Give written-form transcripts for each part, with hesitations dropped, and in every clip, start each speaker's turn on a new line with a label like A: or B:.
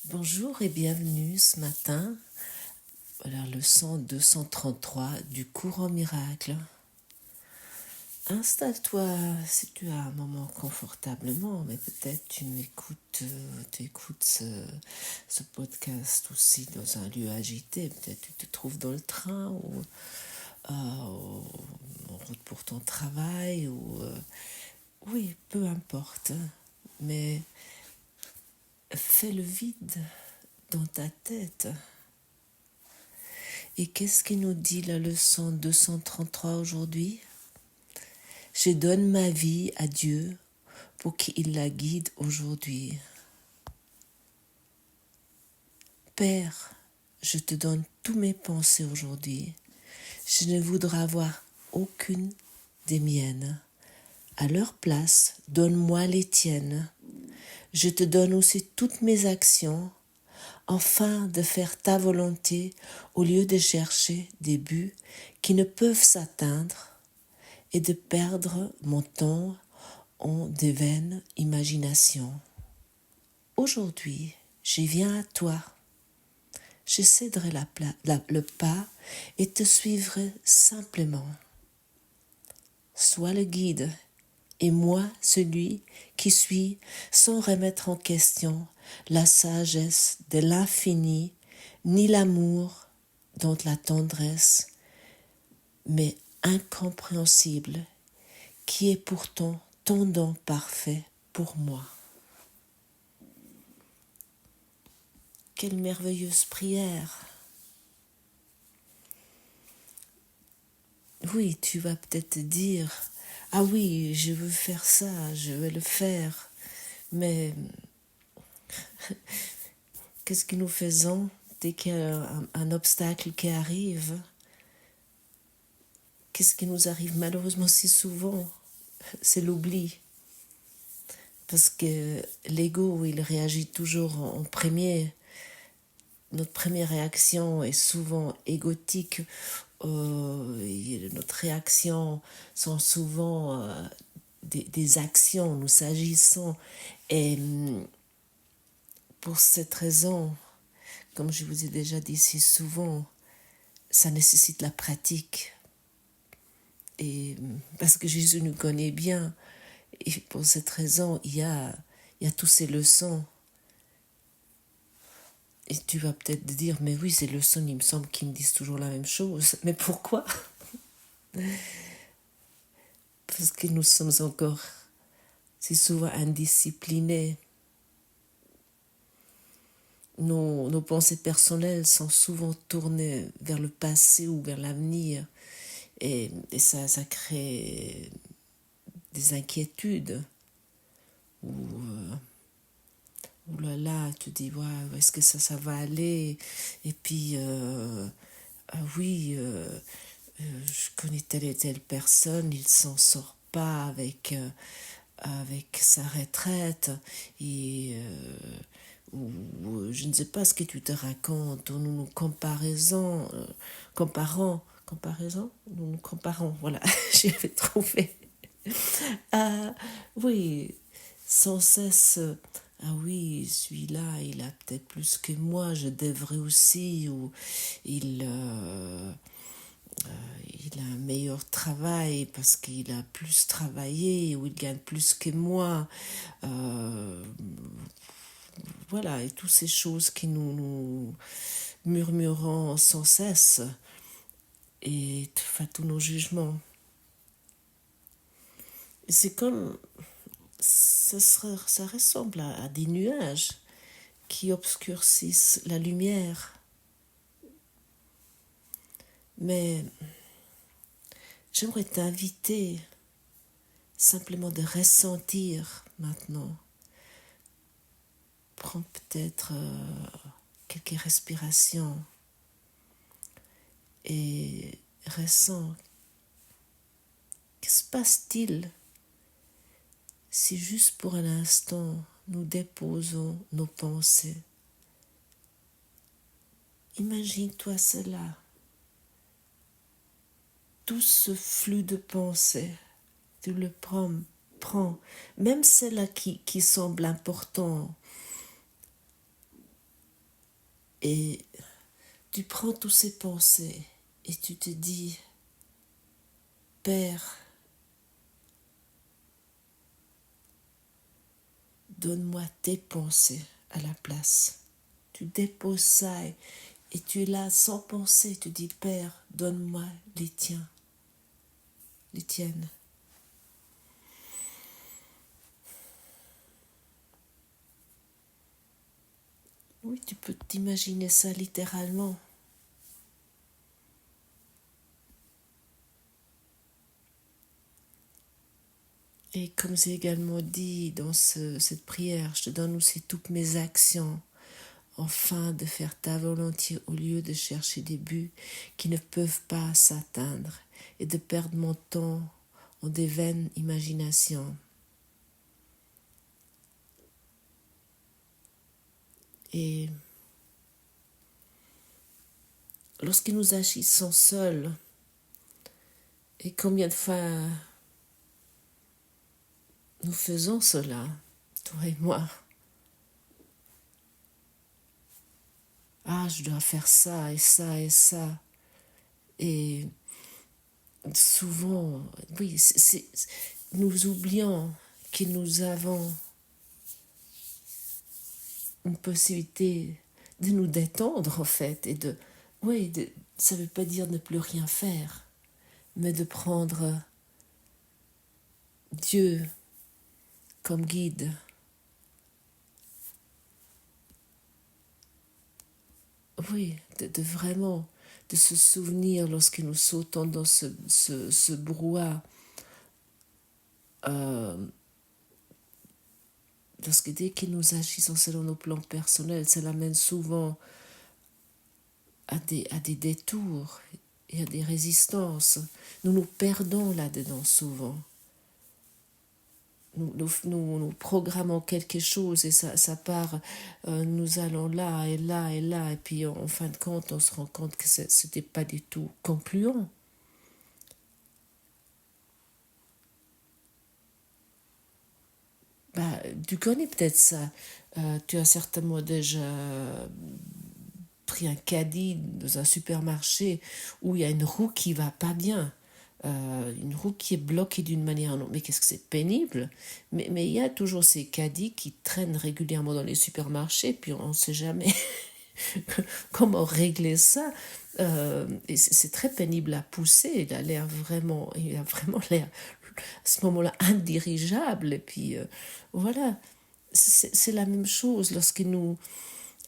A: Bonjour et bienvenue ce matin à la leçon 233 du courant miracle. Installe-toi si tu as un moment confortablement, mais peut-être tu écoutes ce podcast aussi dans un lieu agité. Peut-être tu te trouves dans le train ou en route pour ton travail oui, peu importe. Mais fais le vide dans ta tête. Et qu'est-ce qui nous dit la leçon 233 aujourd'hui? Je donne ma vie à Dieu pour qu'il la guide aujourd'hui. Père, je te donne tous mes pensées aujourd'hui. Je ne voudrais avoir aucune des miennes. À leur place, donne-moi les tiennes. Je te donne aussi toutes mes actions, afin de faire ta volonté au lieu de chercher des buts qui ne peuvent s'atteindre et de perdre mon temps en de vaines imaginations. Aujourd'hui, je viens à toi. Je céderai le pas et te suivrai simplement. Sois le guide et moi celui qui suis sans remettre en question la sagesse de l'infini, ni l'amour dont la tendresse, mais incompréhensible, qui est pourtant ton don parfait pour moi. Quelle merveilleuse prière! Oui, tu vas peut-être te dire, ah oui, je veux faire ça, je vais le faire, mais qu'est-ce que nous faisons dès qu'il y a un obstacle qui arrive? Qu'est-ce qui nous arrive malheureusement si souvent? C'est l'oubli. Parce que l'ego, il réagit toujours en premier. Notre première réaction est souvent égotique. Notre réaction sont souvent des actions, nous agissons. Et pour cette raison, comme je vous ai déjà dit si souvent, ça nécessite la pratique. Et parce que Jésus nous connaît bien, et pour cette raison, il y a toutes ces leçons. Et tu vas peut-être te dire, mais oui, ces leçons, il me semble qu'ils me disent toujours la même chose. Mais pourquoi? Parce que nous sommes encore si souvent indisciplinés. Nos pensées personnelles sont souvent tournées vers le passé ou vers l'avenir. Et ça crée des inquiétudes. Ou là là, tu dis, ouais, est-ce que ça va aller? Et puis, oui, je connais telle et telle personne, il s'en sort pas avec sa retraite. Et ou je ne sais pas ce que tu te racontes, ou nous nous nous nous comparons, voilà, j'ai trouvé. Oui, sans cesse, ah oui, celui-là, il a peut-être plus que moi, je devrais aussi, ou il a un meilleur travail parce qu'il a plus travaillé, ou il gagne plus que moi. Voilà, et toutes ces choses qui nous murmurons sans cesse, et tous nos jugements. Et c'est comme, ça ressemble à des nuages qui obscurcissent la lumière. Mais j'aimerais t'inviter simplement de ressentir maintenant. Prends peut-être quelques respirations et ressens. Que se passe-t-il si juste pour un instant nous déposons nos pensées? Imagine-toi cela. Tout ce flux de pensées, tu le prends, même celles-là qui semblent importantes. Et tu prends toutes ces pensées et tu te dis, Père, donne-moi tes pensées à la place. Tu déposes ça et tu es là sans penser. Tu dis, Père, donne-moi les tiens, les tiennes. Oui, tu peux t'imaginer ça littéralement. Et comme c'est également dit dans cette prière, je te donne aussi toutes mes actions, afin de faire ta volonté au lieu de chercher des buts qui ne peuvent pas s'atteindre et de perdre mon temps en des vaines imaginations. Et lorsque nous agissons seuls, et combien de fois nous faisons cela, toi et moi. Ah, je dois faire ça et ça et ça. Et souvent, oui, nous oublions que nous avons une possibilité de nous détendre en fait. Et ça ne veut pas dire ne plus rien faire, mais de prendre Dieu comme guide. Oui, de vraiment de se souvenir lorsque nous sautons dans ce brouhaha, lorsque dès que nous agissons selon nos plans personnels, ça l'amène souvent à des détours et à des résistances. Nous nous perdons là-dedans souvent. Nous programmons quelque chose et ça part, nous allons là et là et là, et puis en fin de compte, on se rend compte que ce n'était pas du tout concluant. Tu connais peut-être ça. Tu as certainement déjà pris un caddie dans un supermarché où il y a une roue qui va pas bien. Une roue qui est bloquée d'une manière ou d'une autre. Mais qu'est-ce que c'est pénible. Mais il y a toujours ces caddies qui traînent régulièrement dans les supermarchés, puis on ne sait jamais comment régler ça. Et c'est très pénible à pousser. Il a vraiment l'air, à ce moment-là, indirigeable. Et puis, voilà. C'est la même chose lorsque nous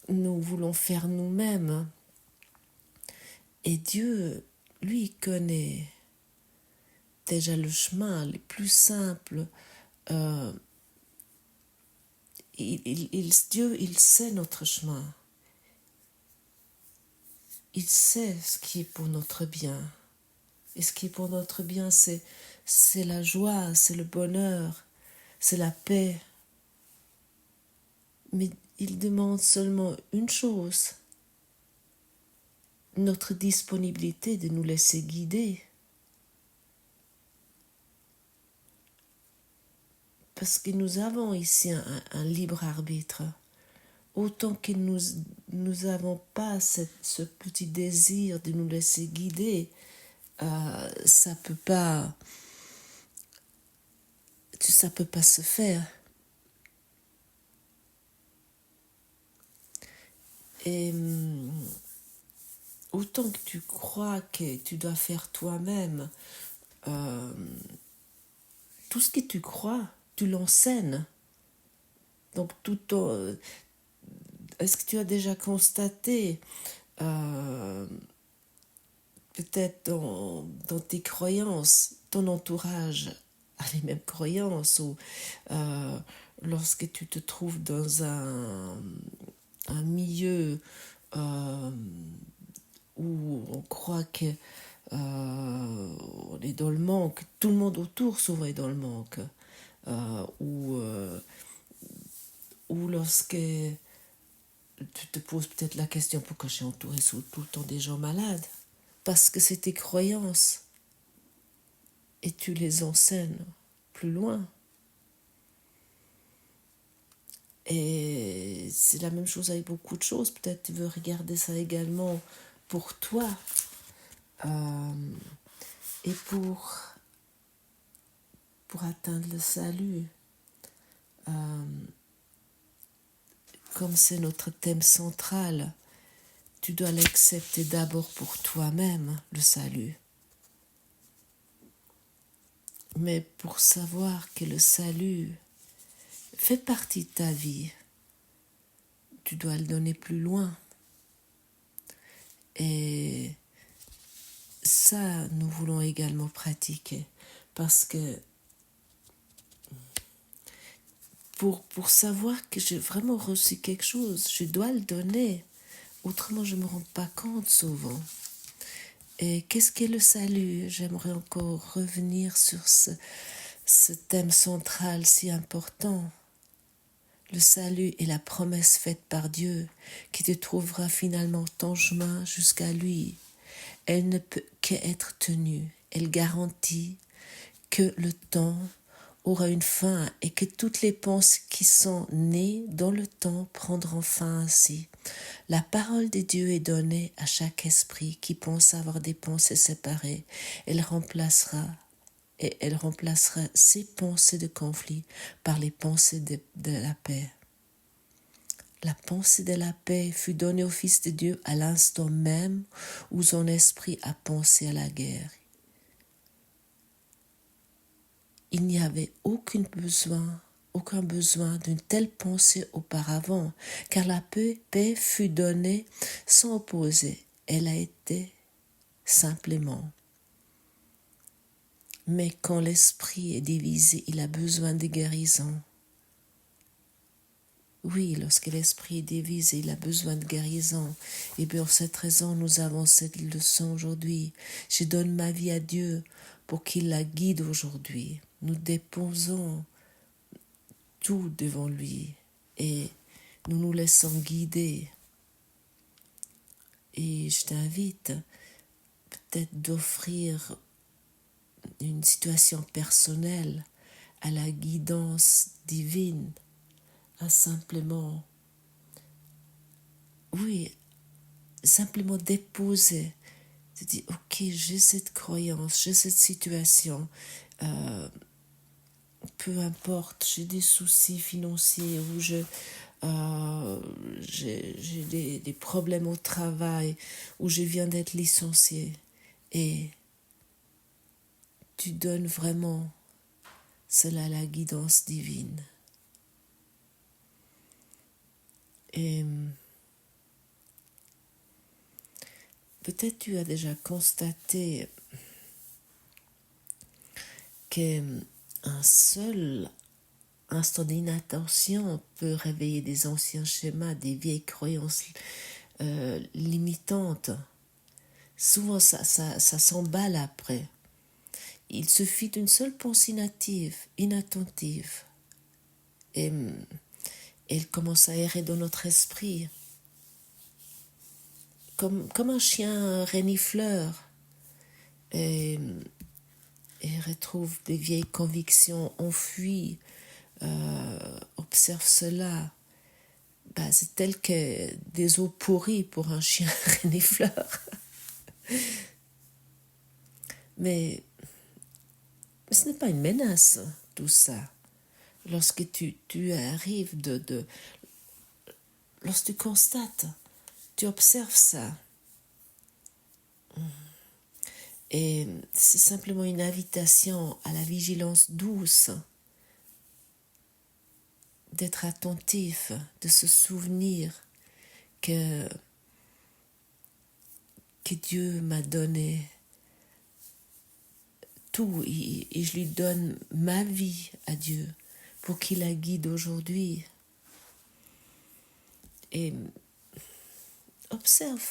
A: voulons faire nous-mêmes. Et Dieu, lui, connaît déjà le chemin le plus simple. Dieu, il sait notre chemin. Il sait ce qui est pour notre bien. Et ce qui est pour notre bien, c'est la joie, c'est le bonheur, c'est la paix. Mais il demande seulement une chose, notre disponibilité de nous laisser guider. Parce que nous avons ici un libre arbitre. Autant que nous n'avons pas ce petit désir de nous laisser guider, ça peut pas se faire. Et autant que tu crois que tu dois faire toi-même, tout ce que tu crois, tu l'enseignes. Donc est-ce que tu as déjà constaté, peut-être dans tes croyances, ton entourage a les mêmes croyances, ou lorsque tu te trouves dans un milieu où on croit que on est dans le manque, tout le monde autour souvent est dans le manque, ou lorsque tu te poses peut-être la question pourquoi je suis entourée tout le temps des gens malades, parce que c'est tes croyances et tu les enseignes plus loin. Et c'est la même chose avec beaucoup de choses. Peut-être tu veux regarder ça également pour toi. Et pour atteindre le salut. Comme c'est notre thème central, tu dois l'accepter d'abord pour toi-même, le salut. Mais pour savoir que le salut fait partie de ta vie, tu dois le donner plus loin. Et ça, nous voulons également pratiquer. Parce que pour savoir que j'ai vraiment reçu quelque chose, je dois le donner. Autrement, je ne me rends pas compte souvent. Et qu'est-ce qu'est le salut? J'aimerais encore revenir sur ce thème central si important. Le salut est la promesse faite par Dieu qui te trouvera finalement ton chemin jusqu'à lui. Elle ne peut qu'être tenue. Elle garantit que le temps aura une fin et que toutes les pensées qui sont nées dans le temps prendront fin ainsi. La parole de Dieu est donnée à chaque esprit qui pense avoir des pensées séparées. Elle remplacera ces pensées de conflit par les pensées de la paix. La pensée de la paix fut donnée au Fils de Dieu à l'instant même où son esprit a pensé à la guerre. Il n'y avait aucun besoin d'une telle pensée auparavant, car la paix fut donnée sans opposer. Elle a été simplement. Mais quand l'esprit est divisé, il a besoin de guérison. Oui, lorsque l'esprit est divisé, il a besoin de guérison. Et pour cette raison, nous avons cette leçon aujourd'hui. Je donne ma vie à Dieu pour qu'il la guide aujourd'hui. Nous déposons tout devant lui et nous nous laissons guider. Et je t'invite peut-être d'offrir une situation personnelle à la guidance divine, à simplement déposer, de dire ok, j'ai cette croyance, j'ai cette situation, peu importe, j'ai des soucis financiers ou j'ai des problèmes au travail ou je viens d'être licenciée, et tu donnes vraiment cela à la guidance divine. Et peut-être tu as déjà constaté qu'un seul instant d'inattention peut réveiller des anciens schémas, des vieilles croyances limitantes. Souvent, ça s'emballe après. Il suffit d'une seule pensée inattentive, et elle commence à errer dans notre esprit. Comme un chien renifleur, et retrouve des vieilles convictions enfuies, observe cela. C'est tel que des eaux pourries pour un chien renifleur. Mais ce n'est pas une menace, tout ça. Lorsque tu arrives lorsque tu constates, tu observes ça. Et c'est simplement une invitation à la vigilance douce, d'être attentif, de se souvenir que Dieu m'a donné tout et je lui donne ma vie à Dieu pour qu'il la guide aujourd'hui. Et observe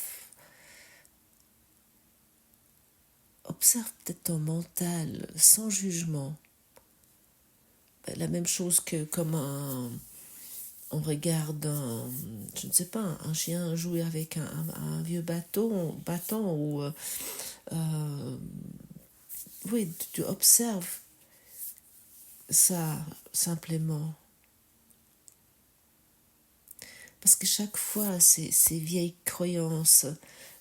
A: peut-être ton mental sans jugement. La même chose que comme on regarde je ne sais pas, un chien jouer avec un vieux bâton ou oui, tu observes ça simplement. parce que chaque fois, ces vieilles croyances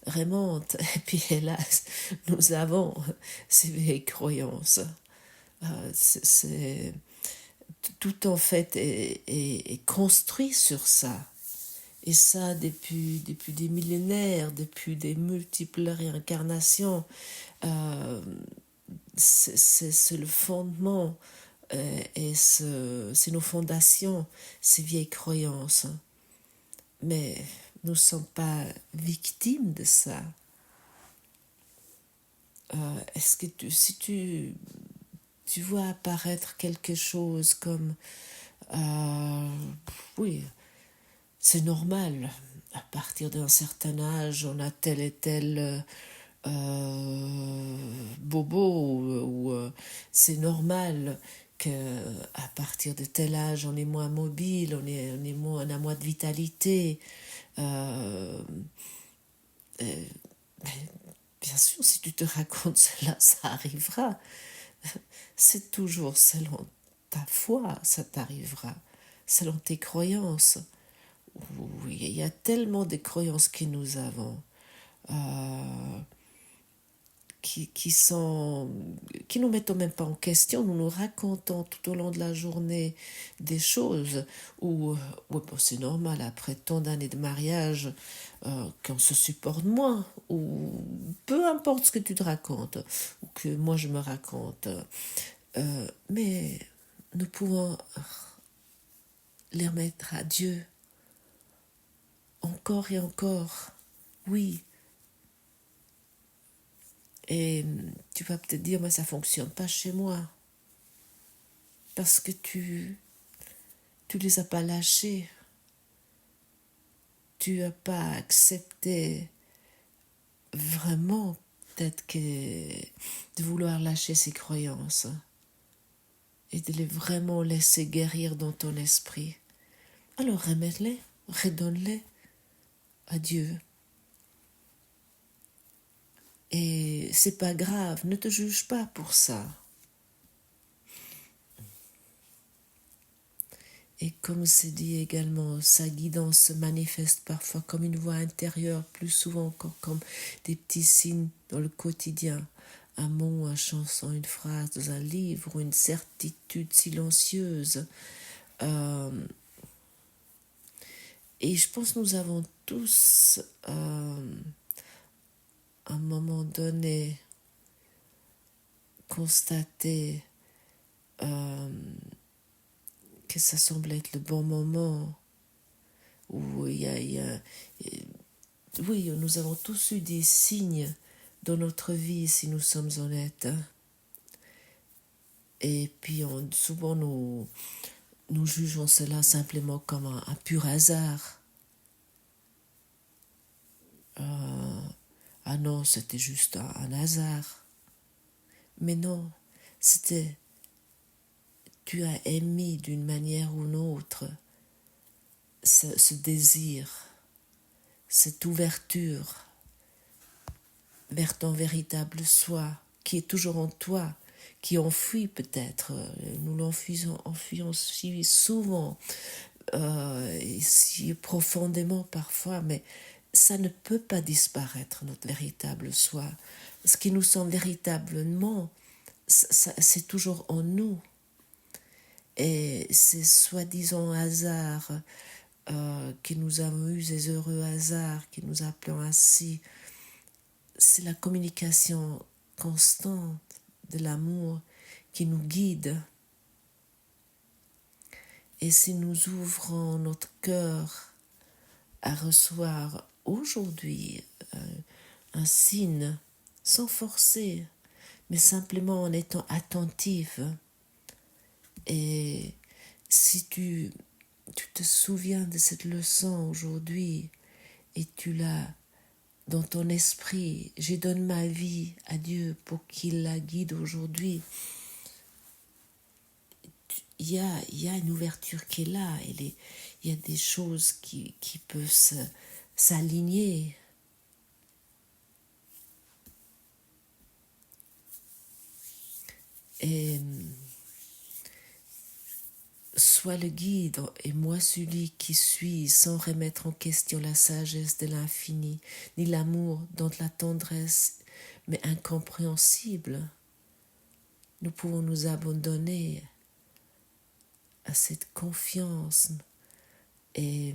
A: remontent, et puis hélas, nous avons ces vieilles croyances. Tout en fait est construit sur ça. Et ça, depuis des millénaires, depuis des multiples réincarnations, c'est le fondement et c'est nos fondations, ces vieilles croyances. Mais nous ne sommes pas victimes de ça. Est-ce que si tu vois apparaître quelque chose comme oui, c'est normal, à partir d'un certain âge, on a tel et tel bobo, ou c'est normal qu'à partir de tel âge, on est moins mobile, on a moins de vitalité. Bien sûr, si tu te racontes cela, ça arrivera. C'est toujours selon ta foi, ça t'arrivera, selon tes croyances. Oui, il y a tellement de croyances que nous avons qui nous mettent même pas en question. Nous nous racontons tout au long de la journée des choses où bon, c'est normal, après tant d'années de mariage, qu'on se supporte moins, ou peu importe ce que tu te racontes, ou que moi je me raconte. Mais nous pouvons les remettre à Dieu encore et encore, oui. Et tu vas peut-être dire, mais ça ne fonctionne pas chez moi. Parce que tu les as pas lâchés. Tu n'as pas accepté vraiment peut-être que de vouloir lâcher ces croyances et de les vraiment laisser guérir dans ton esprit. Alors remets-les, redonne-les à Dieu. Et c'est pas grave, ne te juge pas pour ça. Et comme c'est dit également, sa guidance se manifeste parfois comme une voix intérieure, plus souvent encore comme des petits signes dans le quotidien. Un mot, une chanson, une phrase dans un livre ou une certitude silencieuse. Et je pense que nous avons tous, à un moment donné, constaté que ça semble être le bon moment, où oui, nous avons tous eu des signes dans notre vie, si nous sommes honnêtes. Et puis souvent nous jugeons cela simplement comme un pur hasard. Ah non, c'était juste un hasard. Mais non, tu as émis d'une manière ou d'une autre ce désir, cette ouverture vers ton véritable soi, qui est toujours en toi, qui enfuit peut-être. Nous l'enfuyons si souvent, et si profondément parfois, mais ça ne peut pas disparaître, notre véritable soi. Ce qui nous semble véritablement, c'est toujours en nous. Et ces soi-disant hasards que nous avons eu, ces heureux hasards que nous appelons ainsi, c'est la communication constante de l'amour qui nous guide. Et si nous ouvrons notre cœur à recevoir aujourd'hui un signe, sans forcer, mais simplement en étant attentif, et si tu te souviens de cette leçon aujourd'hui et tu l'as dans ton esprit, je donne ma vie à Dieu pour qu'il la guide aujourd'hui, il y a une ouverture qui est là, il y a des choses qui peuvent s'aligner. Et sois le guide et moi celui qui suis sans remettre en question la sagesse de l'infini, ni l'amour dont la tendresse mais incompréhensible. Nous pouvons nous abandonner à cette confiance et,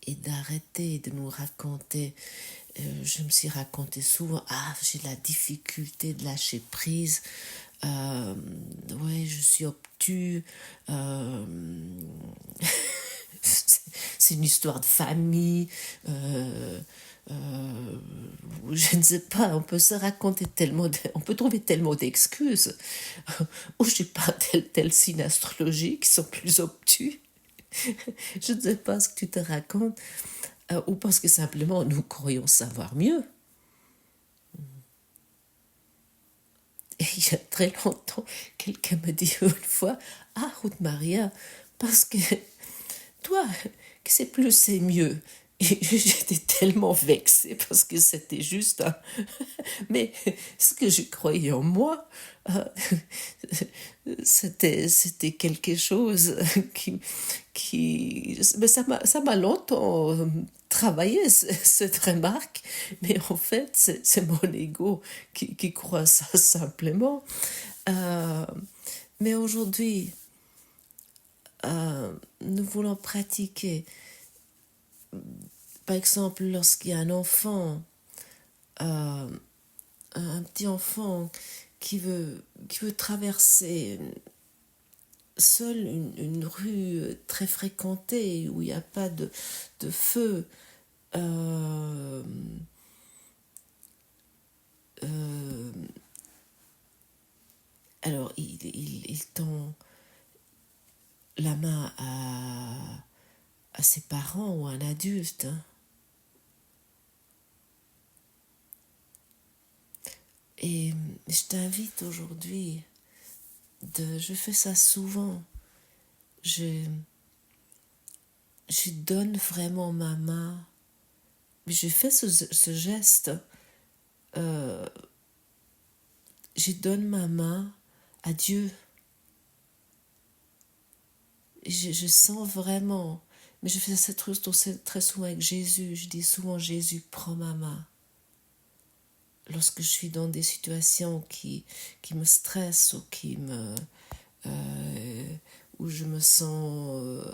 A: et d'arrêter de nous raconter. Je me suis raconté souvent, j'ai la difficulté de lâcher prise, ouais, je suis obtus, c'est une histoire de famille, je ne sais pas, on peut se raconter tellement, on peut trouver tellement d'excuses. Ou je sais pas, tel signe astrologique qui sont plus obtus. Je ne sais pas ce que tu te racontes, ou parce que simplement nous croyons savoir mieux. Et il y a très longtemps, quelqu'un me dit une fois, Ruth Maria, parce que toi, que c'est plus, c'est mieux. Et j'étais tellement vexée parce que c'était juste mais ce que je croyais en moi, c'était quelque chose mais ça m'a longtemps travaillé cette remarque, mais en fait c'est mon ego qui croit ça simplement. Mais aujourd'hui, nous voulons pratiquer. Par exemple, lorsqu'il y a un enfant, un petit enfant qui veut traverser seul une rue très fréquentée où il n'y a pas de feu, alors il tend la main à ses parents ou à un adulte. Et je t'invite aujourd'hui, je fais ça souvent, je donne vraiment ma main, je fais ce geste, je donne ma main à Dieu. Je sens vraiment, mais je fais ça très souvent avec Jésus, je dis souvent Jésus, prends ma main. Lorsque je suis dans des situations qui me stressent ou où je me sens,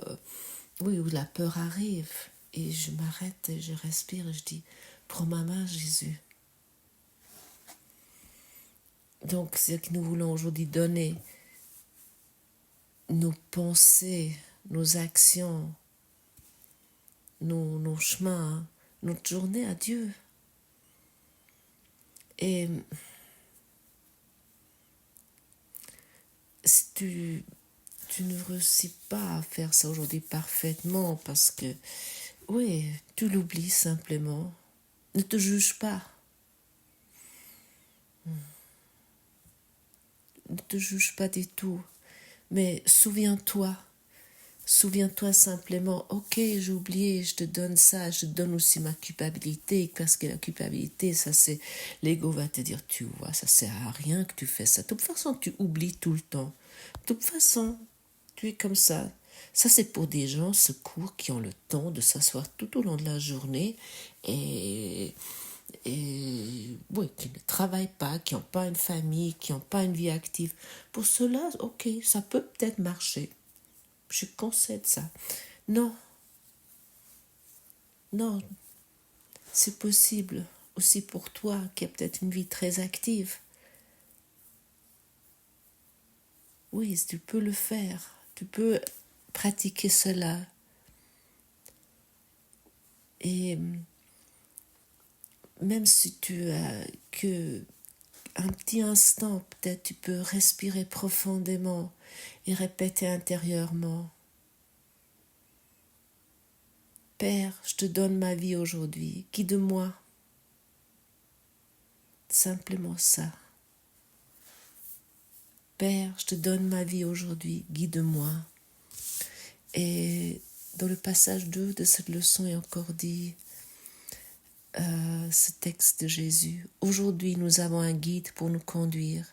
A: où la peur arrive, et je m'arrête et je respire et je dis, prends ma main Jésus. Donc c'est ce que nous voulons aujourd'hui donner, nos pensées, nos actions, nos chemins, notre journée à Dieu. Et si tu ne réussis pas à faire ça aujourd'hui parfaitement parce que, oui, tu l'oublies simplement, ne te juge pas. Ne te juge pas du tout. Mais souviens-toi simplement, ok, j'ai oublié, je te donne ça, je te donne aussi ma culpabilité, parce que la culpabilité, ça c'est, l'ego va te dire, tu vois, ça sert à rien que tu fais ça. De toute façon, tu oublies tout le temps. De toute façon, tu es comme ça. Ça, c'est pour des gens, ce cours, qui ont le temps de s'asseoir tout au long de la journée et oui, qui ne travaillent pas, qui n'ont pas une famille, qui n'ont pas une vie active. Pour cela, ok, ça peut peut-être marcher. Je concède ça. Non, c'est possible aussi pour toi qui as peut-être une vie très active. Oui, tu peux le faire. Tu peux pratiquer cela. Et même si tu as que un petit instant, peut-être tu peux respirer profondément et répéter intérieurement. Père, je te donne ma vie aujourd'hui, guide-moi. Simplement ça. Père, je te donne ma vie aujourd'hui, guide-moi. Et dans le passage 2 de cette leçon est encore dit, ce texte de Jésus. Aujourd'hui, nous avons un guide pour nous conduire.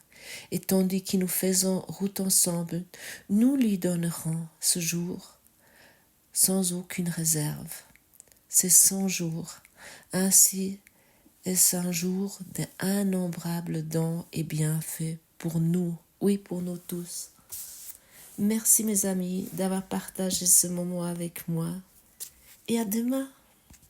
A: Et tandis que nous faisons route ensemble, nous lui donnerons ce jour sans aucune réserve. C'est 100 jours. Ainsi est-ce un jour d'innombrables dons et bienfaits pour nous, oui, pour nous tous. Merci mes amis d'avoir partagé ce moment avec moi et à demain.